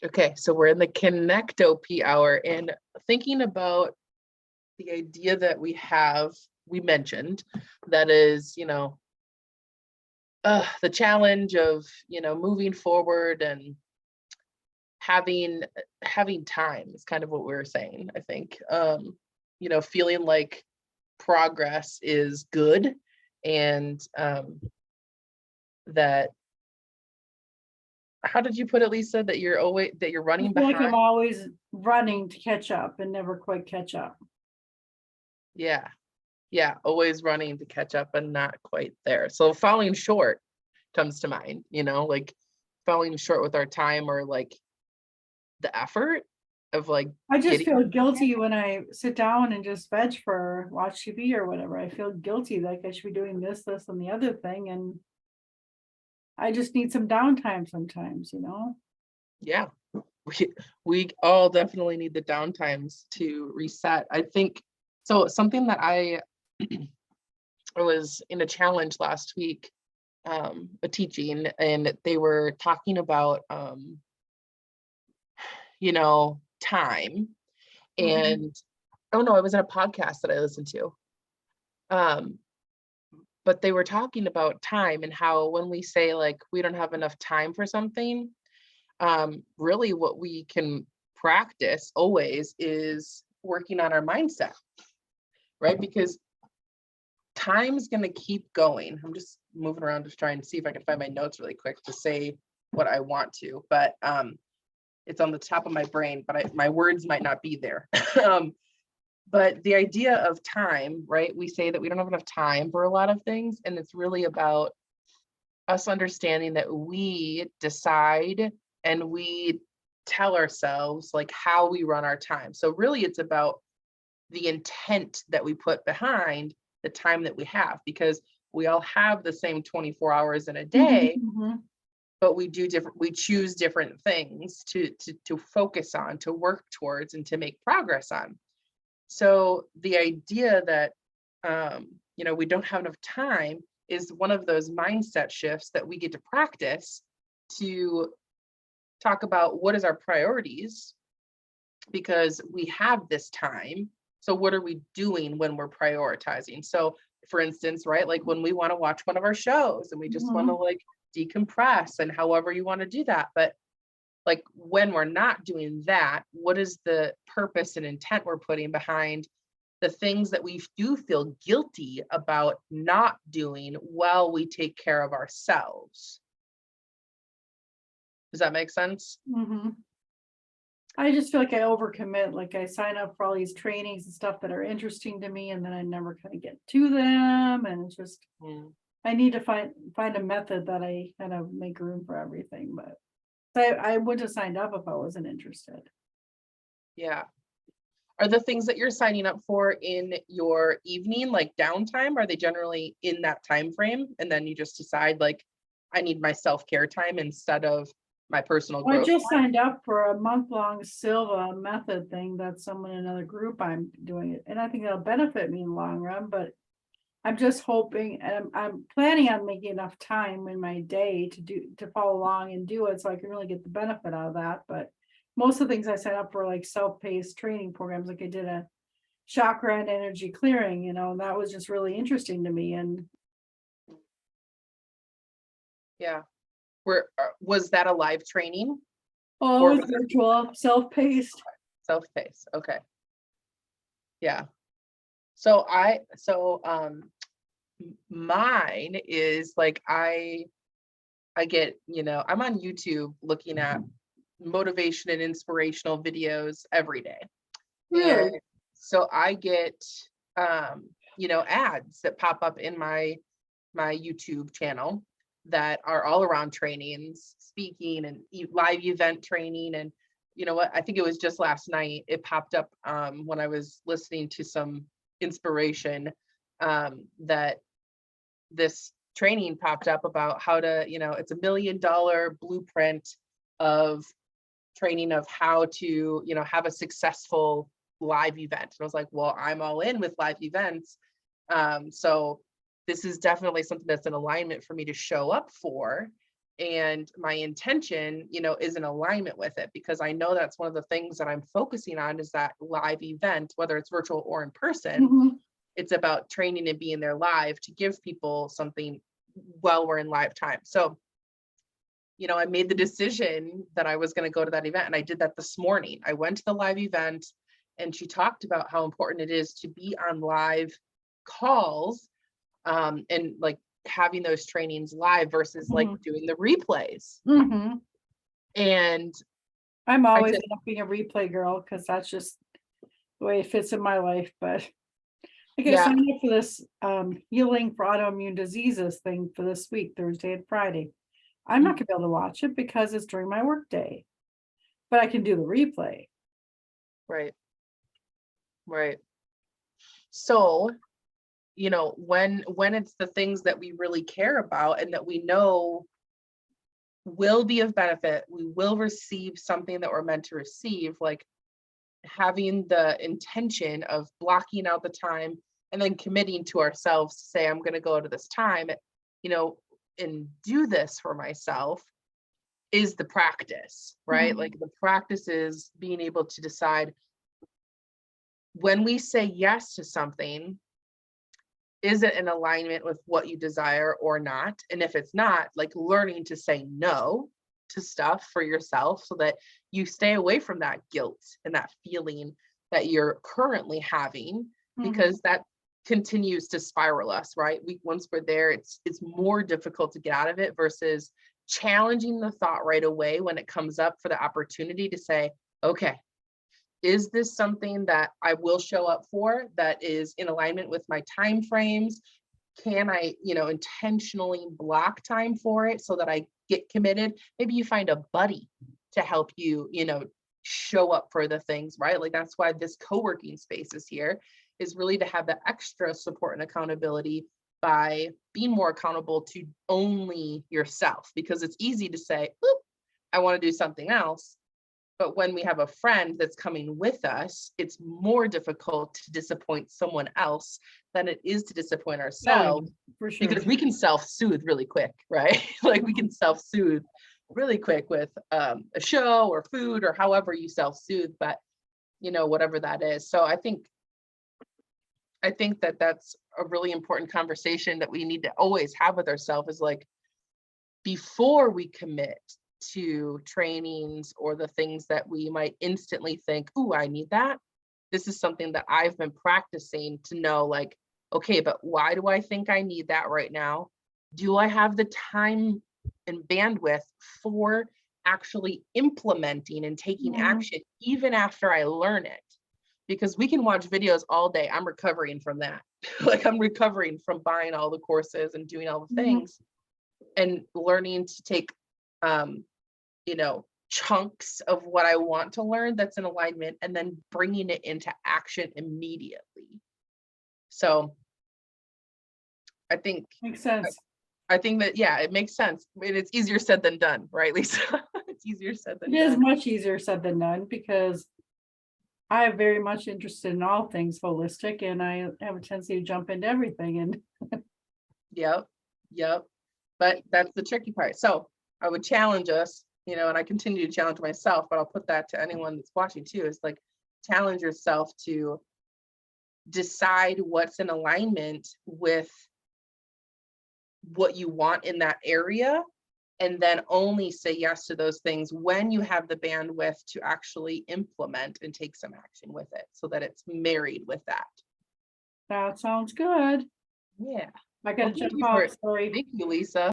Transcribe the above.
Okay, so we're in the Connectopy hour, and thinking about the idea that we mentioned, that is, the challenge of, moving forward and having time is kind of what we were saying, I think. Feeling like progress is good, and that, how did you put it, Lisa, that you're I running feel like I'm behind? always running to catch up and never quite catch up. Yeah. Yeah, always running to catch up and not quite there. So falling short comes to mind, like falling short with our time, or like the effort of like I just getting. feel guilty when I sit down and just veg for watch TV or whatever. I feel guilty, like I should be doing this, and the other thing, and I just need some downtime sometimes, Yeah, we all definitely need the downtimes to reset, I think. So something that I was in a challenge last week, a teaching, and they were talking about time. Mhm. And oh no, I was in a podcast that I listened to. Um, but they were talking about time, and how when we say like we don't have enough time for something, really what we can practice always is working on our mindset, right? Because time's going to keep going. I'm just moving around, just trying to see if I can find my notes really quick to say what I want to, but it's on the top of my brain, but my words might not be there. But the idea of time, right? We say that we don't have enough time for a lot of things, and it's really about us understanding that we decide and we tell ourselves like how we run our time. So really it's about the intent that we put behind the time that we have, because we all have the same 24 hours in a day, Mhm. but we choose different things to focus on, to work towards, and to make progress on. So the idea that we don't have enough time is one of those mindset shifts that we get to practice, to talk about what is our priorities, because we have this time. So what are we doing when we're prioritizing? So for instance, right, like when we want to watch one of our shows and we just want to Mhm. like decompress, and however you want to do that. But like when we're not doing that, what is the purpose and intent we're putting behind the things that we do feel guilty about not doing while we take care of ourselves? Does that make sense? Mhm. I just feel like I overcommit, like I sign up for all these trainings and stuff that are interesting to me, and then I never kind of get to them. And it's just, Mm, I need to find a method that I kind of make room for everything. But I would have signed up if I wasn't interested. yeah. Are the things that you're signing up for in your evening, like downtime, are they generally in that time frame? And then you just decide like, I need my self-care time instead of my personal Well, I growth just time? signed up for a month-long Silva method thing that someone in another group I'm doing it, and I think that'll benefit me in the long run. But I'm just hoping, and I'm planning on making enough time in my day to follow along and do it, so I can really get the benefit out of that. But most of the things I sign up for, like self-paced training programs, like I did a chakra and energy clearing, and that was just really interesting to me. And Yeah. Was that a live training, oh, or it was was it virtual, self-paced. self-paced? Okay. Yeah. So mine is like, I get, I'm on YouTube looking at motivation and inspirational videos every day. And Really? so I get ads that pop up in my YouTube channel that are all around trainings, speaking, and live event training. And you know what? I think it was just last night it popped up when I was listening to some inspiration, that this training popped up about how to, it's $1 million blueprint of training of how to, have a successful live event. And I was like, well, I'm all in with live events. So this is definitely something that's in alignment for me to show up for. and my intention, is in alignment with it, because I know that's one of the things that I'm focusing on is that live event, whether it's virtual or in person. Mhm. It's about training and being there live to give people something while we're in live time. So, I made the decision that I was going to go to that event, and I did that this morning. I went to the live event, and she talked about how important it is to be on live calls, and like having those trainings live versus like Mhm. doing the replays. Mhm. And I'm I always said, end up being a replay girl because that's just the way it fits in my life. But like I yeah, signed up for this healing for autoimmune diseases thing for this week, Thursday and Friday. I'm not mm, gonna be able to watch it because it's during my work day, but I can do the replay. right, right. So, when it's the things that we really care about and that we know will be of benefit, we will receive something that we're meant to receive, like having the intention of blocking out the time and then committing to ourselves to say, I'm going to go to this time, you know, and do this for myself is the practice, right? Mhm. Like the practice is being able to decide when we say yes to something, is it in alignment with what you desire or not? And if it's not, like learning to say no to stuff for yourself so that you stay away from that guilt and that feeling that you're currently having, Mhm. because that continues to spiral us, right? Once we're there, it's more difficult to get out of it versus challenging the thought right away when it comes up for the opportunity to say, okay, is this something that I will show up for that is in alignment with my time frames? Can I, intentionally block time for it so that I get committed? Maybe you find a buddy to help you, show up for the things, right? Like that's why this co-working space is here, is really to have the extra support and accountability by being more accountable to only yourself, because it's easy to say, "Oop, I want to do something else." But when we have a friend that's coming with us, it's more difficult to disappoint someone else than it is to disappoint Oh yeah, ourselves, for sure. because we can self-soothe really quick, right? Like we can Mhm. self-soothe really quick with a show or food or however you self-soothe, but whatever that is. So I think that that's a really important conversation that we need to always have with ourselves, is like before we commit to trainings or the things that we might instantly think, "Ooh, I need that." This is something that I've been practicing to know, like, okay, but why do I think I need that right now? Do I have the time and bandwidth for actually implementing and taking Mhm. action even after I learn it? Because we can watch videos all day. I'm recovering from that. Like I'm recovering from buying all the courses and doing all the Mhm. things and learning to take um, chunks of what I want to learn that's in alignment and then bringing it into action immediately. So I think Makes I sense. I think that yeah, it makes sense. I mean, it's easier said than done, right, Lisa? It's easier said It than is done. much easier said than done because I am very much interested in all things holistic and I have a tendency to jump into everything and Yep. Yep. But that's the tricky part. So I would challenge us, and I continue to challenge myself, but I'll put that to anyone that's watching too, is like challenge yourself to decide what's in alignment with what you want in that area, and then only say yes to those things when you have the bandwidth to actually implement and take some action with it so that it's married with that. that sounds good. Yeah. I Well, gotta thank jump you for off, it. sorry. Thank you, Lisa.